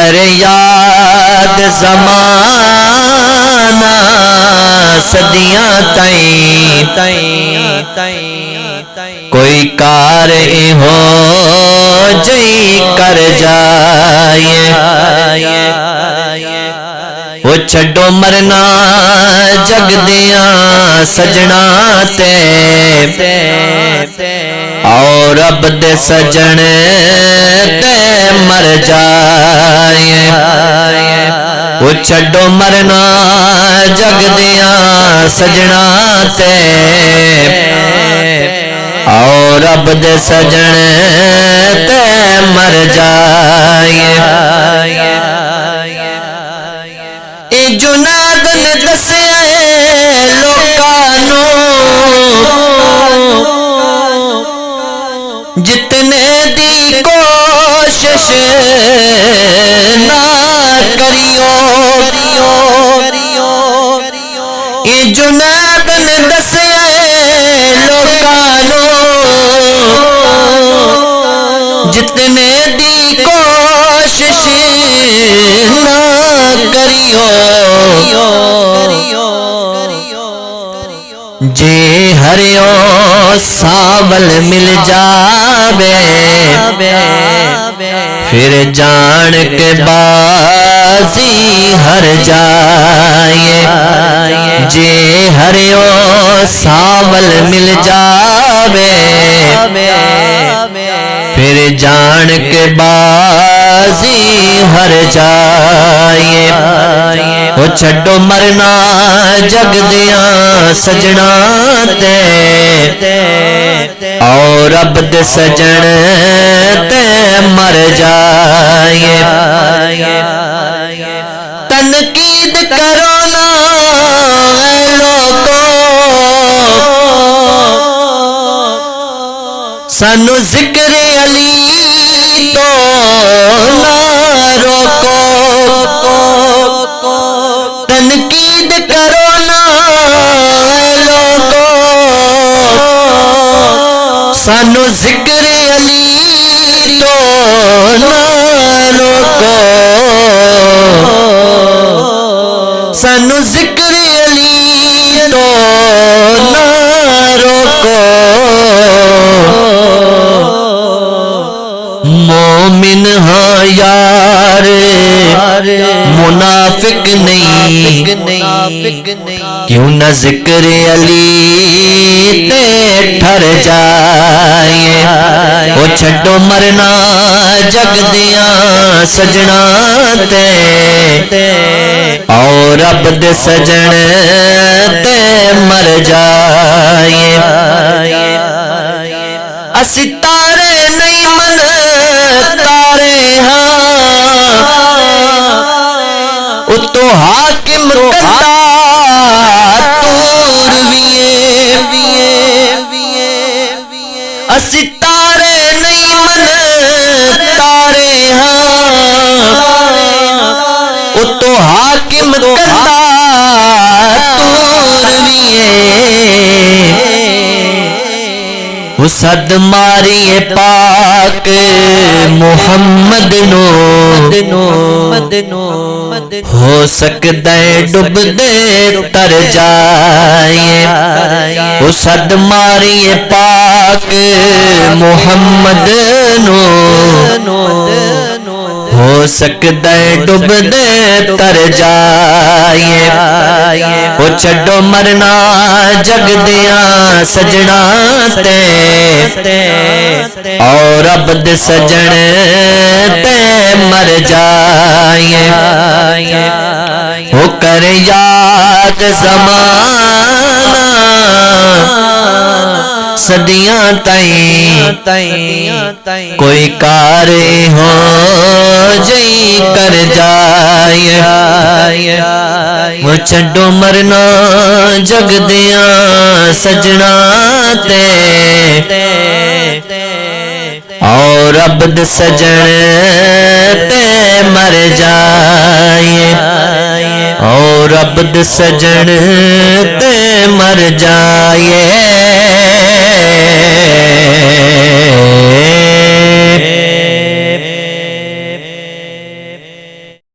کر یاد زمانہ صدیاں تائیں کوئی کار ہو جئی کر جائے وہ چھڈو مرنا جگ دیاں سجنا تے اور رب دے سجن تے مر جائے وہ چھڈو مرنا جگ دیاں سجنا تے اور رب دے سجن تے مر جائے اے جناد نے دسیا لوکانوں جتنے دی کوشش نہ کریو اے جناد نے دسیا لوکانوں جتنے دی کوشش نہ کریو جے ہریو ساول مل جاوے پھر جان کے بازی ہر جائے جے ہریو ساول مل جاوے پھر جان کے بازی ہر جائے وہ چھڈو مرنا جگ دیاں سجنا تے اور رب دے سجن تے مر جائے تنقید کرو نا اے لوگو سانو ذکر علی تو نہ روکو تنقید کرو نا اے لوگو سانو ذکر علی تو نہ روکو سانو ذکر علی تو نہ روکو مومن ہاں یار منافق نہیں کیوں نہ ذکر علی تے ٹھر جائے وہ چھڈو مرنا جگ دیاں سجنا تے اور رب دے سجن تے مر جائے اسی تارے نہیں من تارے ہاں اتو حاکم کندہ تور ویے اسی تارے نہیں من تارے ہاں اتو حاکم کندہ تور ویے صد ماری پاک محمد نو ہو سکتا ہے ڈب دے تر جائے وہ صد ماری پاک محمد نو ہو سکتا ہے ڈب دے تر جائے وہ چھڈو مرنا جگ دیاں سجنا تے اور رب دے سجن تے مر جائے وہ کر یاد زمانہ صدیاں تائیں کوئی کار ہو جئی کر جائے وہ چھڈو مرنا جگ دیاں سجنا تے اور رب دے سجن تے مر جائے اور رب دے سجن تے مر جائے